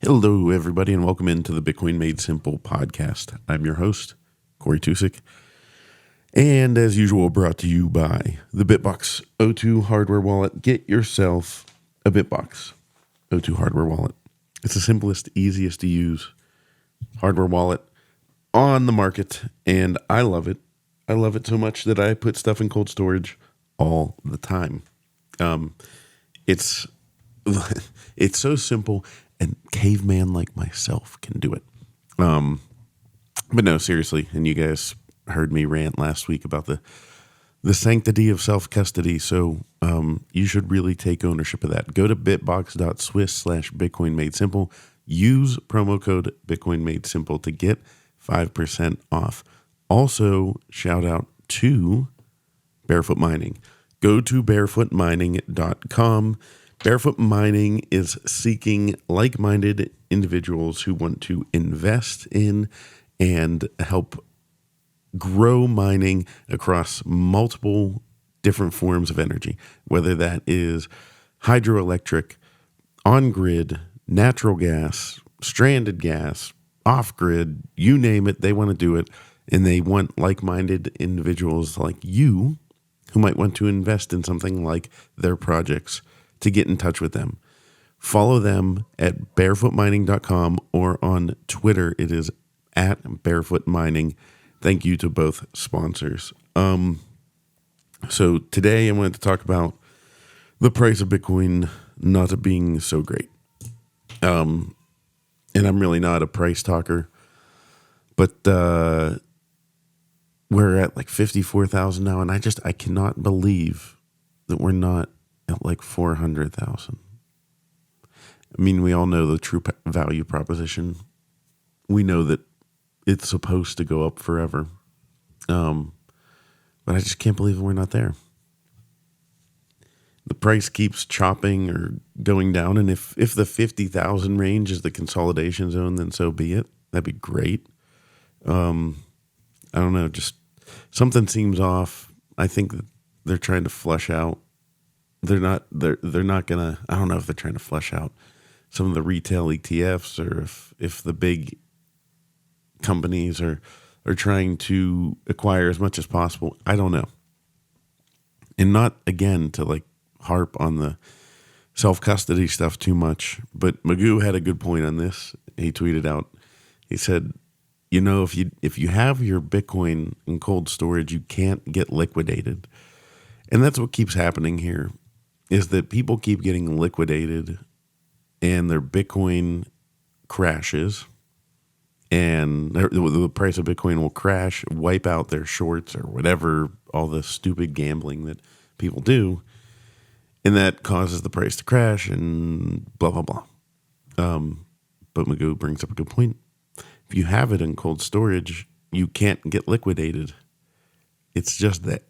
Hello, everybody, and welcome into the Bitcoin Made Simple podcast. I'm your host, Cory, and as usual, brought to you by the Bitbox O2 hardware wallet. Get yourself a Bitbox O2 hardware wallet. It's the simplest, easiest to use hardware wallet on the market, and I love it. I love it so much that I put stuff in cold storage all the time. It's it's so simple, and caveman like myself can do it. But no, seriously, and you guys heard me rant last week about the sanctity of self-custody, so you should really take ownership of that. Go to bitbox.swiss/Bitcoin Made Simple. Use promo code Bitcoin Made Simple to get 5% off. Also, shout out to Barefoot Mining. Go to barefootmining.com. Barefoot Mining is seeking like-minded individuals who want to invest in and help grow mining across multiple different forms of energy, whether that is hydroelectric, on-grid, natural gas, stranded gas, off-grid, you name it, they want to do it. And they want like-minded individuals like you who might want to invest in something like their projects to get in touch with them. Follow them at barefootmining.com or on Twitter. It is at Barefoot Mining. Thank you to both sponsors. So today I wanted to talk about the price of Bitcoin not being so great. And I'm really not a price talker, but we're at like 54,000 now, and I cannot believe that we're not at like 400,000. I mean, we all know the true value proposition. We know that it's supposed to go up forever. But I just can't believe we're not there. The price keeps chopping or going down, and if the 50,000 range is the consolidation zone, then so be it. That'd be great. I don't know, just something seems off. I think that they're trying to flush out. They're not gonna, I don't know if they're trying to flush out some of the retail ETFs, or if the big companies are trying to acquire as much as possible. I don't know. And not, again, to like harp on the self-custody stuff too much, but Magoo had a good point on this. He tweeted out, he said, you know, if you have your Bitcoin in cold storage, you can't get liquidated. And that's what keeps happening here, is that people keep getting liquidated and their Bitcoin crashes, and the price of Bitcoin will crash, wipe out their shorts or whatever, all the stupid gambling that people do. And that causes the price to crash and blah, blah, blah. But Magoo brings up a good point. If you have it in cold storage, you can't get liquidated. It's just there.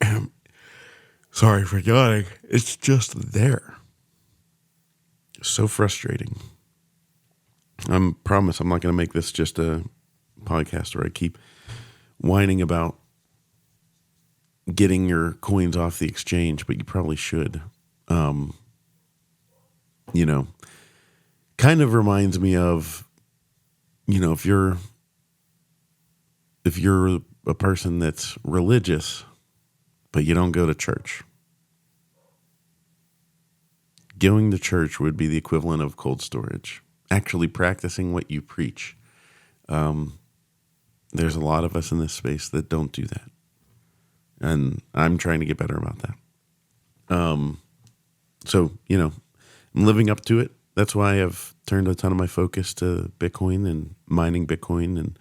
Sorry for yawning. It's just there. So frustrating. I promise I'm not going to make this just a podcast where I keep whining about getting your coins off the exchange, but you probably should. You know, kind of reminds me of, you know, if you're a person that's religious, but you don't go to church. Going to church would be the equivalent of cold storage. Actually practicing what you preach. There's a lot of us in this space that don't do that. And I'm trying to get better about that. So, you know, I'm living up to it. That's why I've turned a ton of my focus to Bitcoin and mining Bitcoin and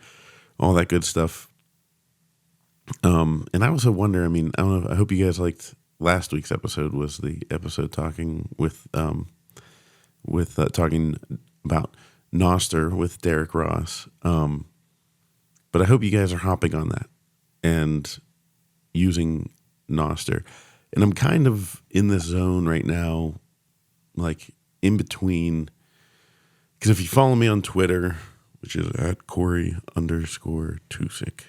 all that good stuff. And I also wonder, I mean, I don't know, I hope you guys liked last week's episode. Was the episode talking talking about Nostr with Derek Ross. But I hope you guys are hopping on that and using Nostr. And I'm kind of in this zone right now, like in between, because if you follow me on Twitter, which is at Cory_Tusick,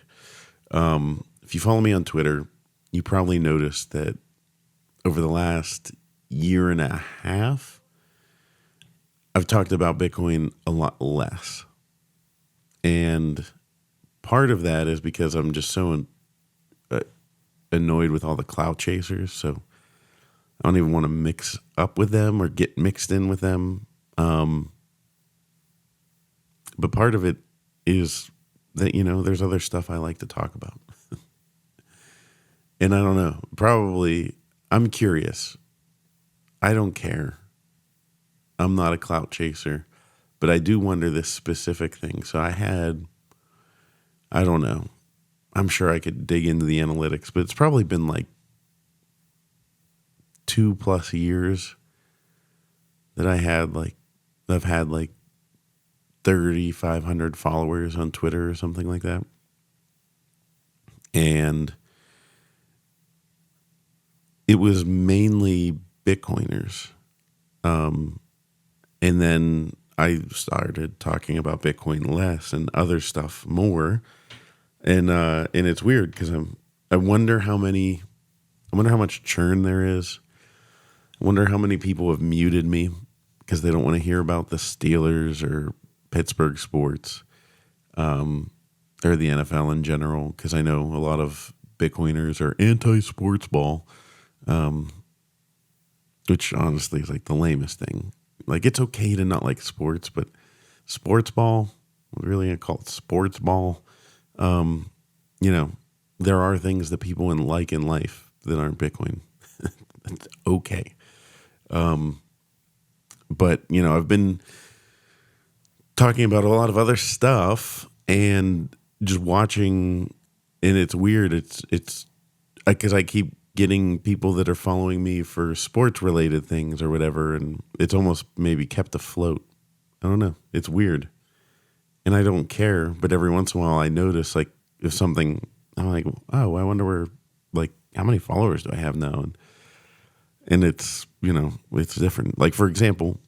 if you follow me on Twitter, you probably noticed that over the last year and a half, I've talked about Bitcoin a lot less. And part of that is because I'm just so annoyed with all the clout chasers. So I don't even want to mix up with them or get mixed in with them. But part of it is that, there's other stuff I like to talk about. And I don't know, probably I'm curious. I don't care. I'm not a clout chaser, but I do wonder this specific thing. So I don't know. I'm sure I could dig into the analytics, but it's probably been like 2+ years that I've had like 3,500 followers on Twitter or something like that. And it was mainly Bitcoiners. And then I started talking about Bitcoin less and other stuff more. And it's weird because I wonder how much churn there is. I wonder how many people have muted me because they don't want to hear about the Steelers or Pittsburgh sports, or the NFL in general. Because I know a lot of Bitcoiners are anti-sports ball, which honestly is like the lamest thing. Like, it's okay to not like sports, but sports ball, we're really gonna call it sports ball. There are things that people like in life that aren't Bitcoin. It's okay. But I've been talking about a lot of other stuff and just watching, and it's weird. It's because I keep getting people that are following me for sports related things or whatever, and it's almost maybe kept afloat. I don't know. It's weird. And I don't care, but every once in a while I notice, like, if something, I'm like, oh, I wonder how many followers do I have now? And it's, it's different. Like, for example,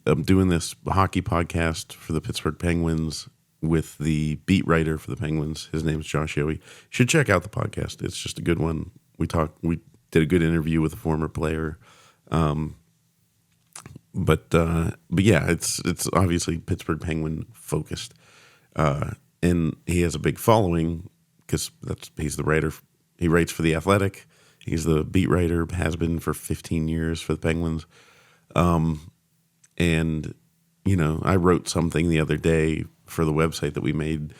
I'm doing this hockey podcast for the Pittsburgh Penguins with the beat writer for the Penguins. His name's Josh Yowie. You should check out the podcast. It's just a good one. We did a good interview with a former player. But yeah, it's obviously Pittsburgh Penguin focused. And he has a big following because he's the writer. He writes for The Athletic. He's the beat writer, has been for 15 years for the Penguins. And, I wrote something the other day for the website that we made,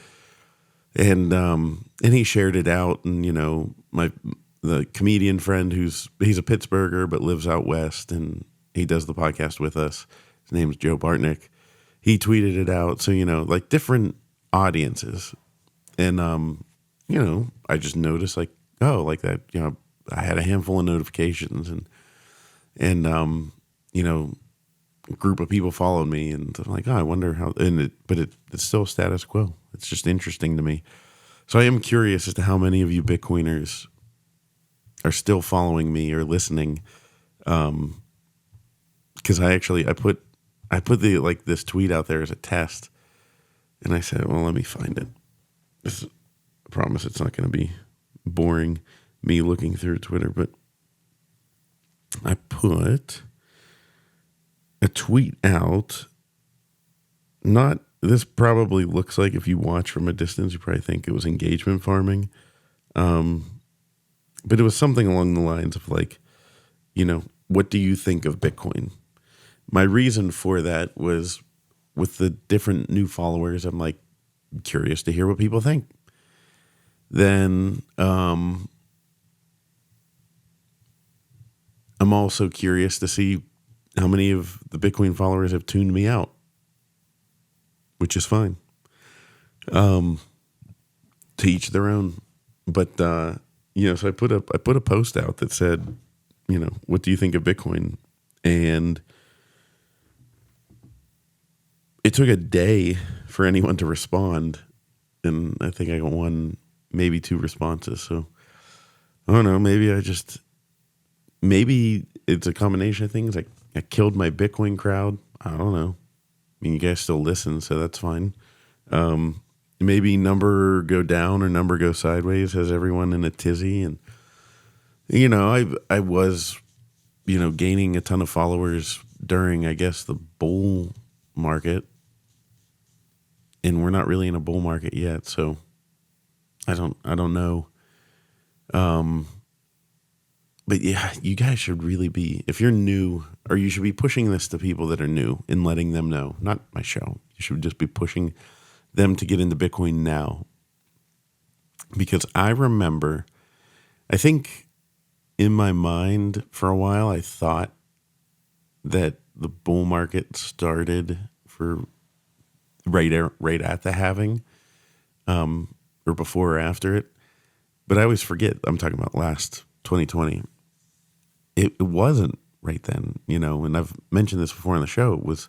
and he shared it out. And, the comedian friend he's a Pittsburgher but lives out west, and he does the podcast with us. His name's Joe Bartnick. He tweeted it out. So, like different audiences. And, I just noticed like that, I had a handful of notifications and a group of people followed me, and I'm like, oh, I wonder how, but it's still status quo. It's just interesting to me. So I am curious as to how many of you Bitcoiners are still following me or listening. Because I put this tweet out there as a test, and I said, well, let me find it. I promise it's not going to be boring, me looking through Twitter, but I put a tweet out. This probably looks like, if you watch from a distance, you probably think it was engagement farming. But it was something along the lines of like, what do you think of Bitcoin? My reason for that was, with the different new followers, I'm like curious to hear what people think. Then I'm also curious to see how many of the Bitcoin followers have tuned me out, which is fine. To each their own. But so I put a post out that said, what do you think of Bitcoin? And it took a day for anyone to respond, and I think I got one, maybe two responses. So I don't know. Maybe it's a combination of things. Like, I killed my Bitcoin crowd. I don't know. I mean, you guys still listen, so that's fine. Maybe number go down or number go sideways, has everyone in a tizzy. And, I was, gaining a ton of followers during, I guess, the bull market, and we're not really in a bull market yet. So I don't know. But yeah, you guys should really be, if you're new, or you should be pushing this to people that are new and letting them know, not my show. You should just be pushing them to get into Bitcoin now. Because I remember, I think in my mind for a while, I thought that the bull market started for right at the halving, or before or after it. But I always forget, I'm talking about last 2020. It wasn't right then, and I've mentioned this before on the show. It was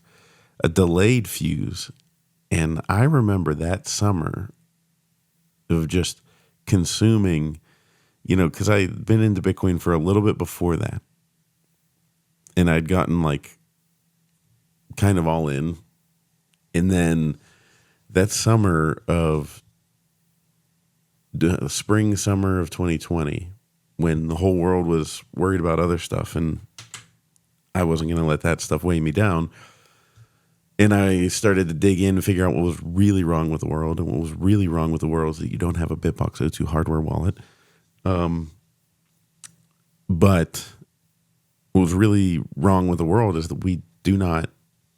a delayed fuse. And I remember that summer of just consuming, because I'd been into Bitcoin for a little bit before that. And I'd gotten like kind of all in. And then that summer of the spring, summer of 2020, when the whole world was worried about other stuff and I wasn't going to let that stuff weigh me down. And I started to dig in and figure out what was really wrong with the world. And what was really wrong with the world is that you don't have a BitBox O2 hardware wallet. But what was really wrong with the world is that we do not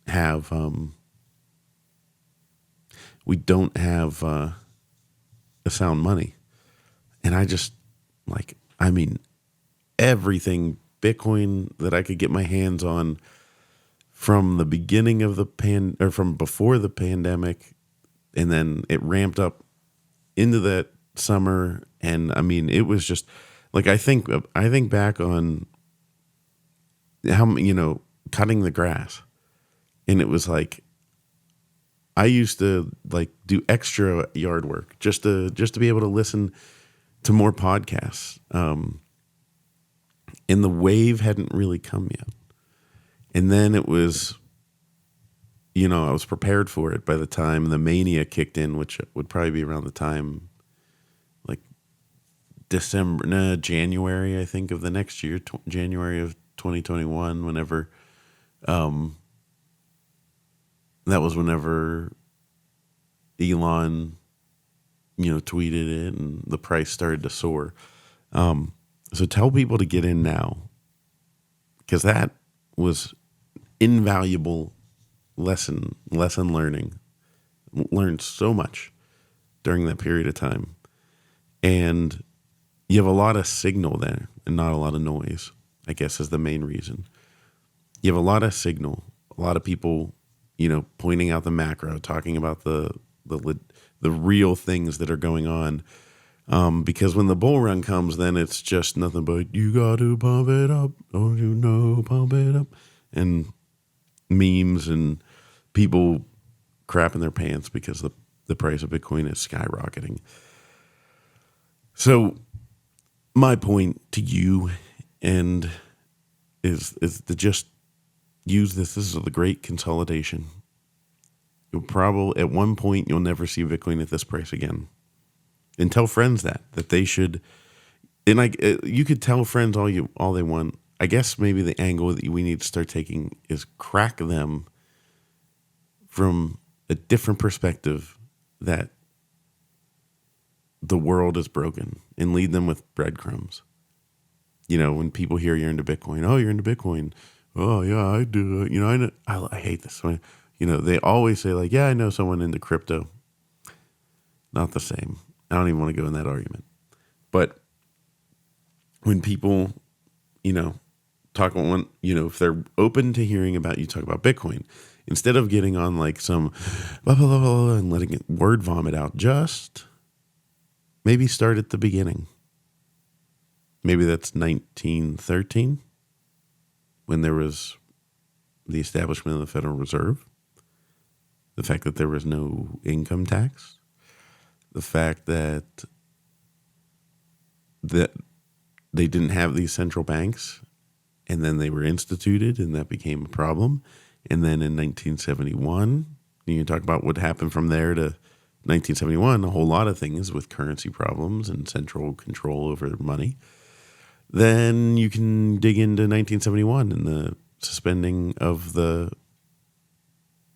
have, a sound money. And I just everything Bitcoin that I could get my hands on from the beginning of from before the pandemic, and then it ramped up into that summer. And it was just like, I think back on how, cutting the grass. And it was like, I used to like do extra yard work just to be able to listen to more podcasts. And the wave hadn't really come yet. And then it was, I was prepared for it by the time the mania kicked in, which would probably be around the time, like January, I think, of the next year, January of 2021, whenever, that was whenever Elon, tweeted it and the price started to soar. So tell people to get in now, because that was invaluable lesson learning. Learned so much during that period of time. And you have a lot of signal there and not a lot of noise, I guess, is the main reason. You have a lot of signal, a lot of people, pointing out the macro, talking about the real things that are going on. Because when the bull run comes, then it's just nothing but, you got to pump it up. Don't pump it up. And memes and people crapping their pants because the price of Bitcoin is skyrocketing. So my point to you is to just use this. This is the great consolidation. You'll probably, at one point, you'll never see Bitcoin at this price again. And tell friends that they should. And you could tell friends all they want. I guess maybe the angle that we need to start taking is crack them from a different perspective, that the world is broken, and lead them with breadcrumbs. When people hear you're into Bitcoin, oh, you're into Bitcoin. Oh yeah, I do. I know. I hate this. They always say like, yeah, I know someone into crypto. Not the same. I don't even want to go in that argument. But when people, talk about if they're open to hearing about you talk about Bitcoin, instead of getting on like some blah, blah, blah, blah, and letting it word vomit out, just maybe start at the beginning. Maybe that's 1913, when there was the establishment of the Federal Reserve, the fact that there was no income tax, the fact that they didn't have these central banks, and then they were instituted, and that became a problem. And then in 1971, you can talk about what happened from there to 1971, a whole lot of things with currency problems and central control over money. Then you can dig into 1971 and the suspending of the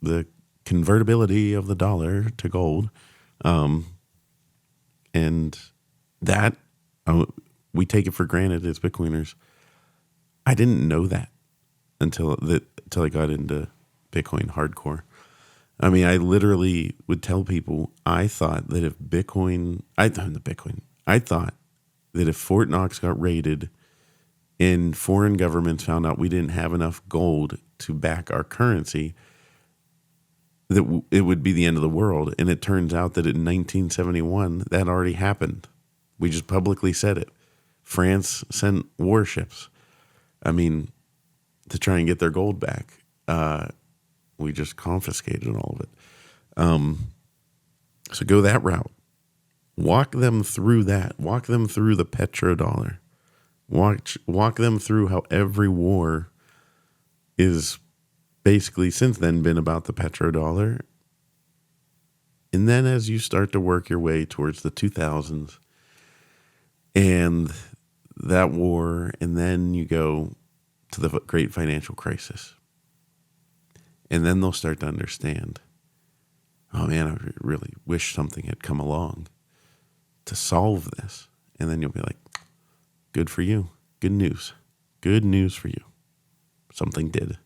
the convertibility of the dollar to gold. And that we take it for granted as Bitcoiners. I didn't know that until I got into Bitcoin hardcore. I mean, I literally would tell people I thought that if I thought that if Fort Knox got raided and foreign governments found out we didn't have enough gold to back our currency, that it would be the end of the world. And it turns out that in 1971, that already happened. We just publicly said it. France sent warships, to try and get their gold back. We just confiscated all of it. So go that route. Walk them through that. Walk them through the petrodollar. Walk them through how every war is basically since then been about the petrodollar. And then as you start to work your way towards the 2000s and that war, and then you go to the great financial crisis. And then they'll start to understand, oh man, I really wish something had come along to solve this. And then you'll be like, good for you. Good news. Good news for you. Something did.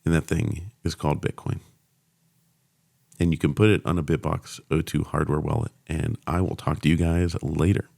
And that thing is called Bitcoin. And you can put it on a BitBox O2 hardware wallet. And I will talk to you guys later.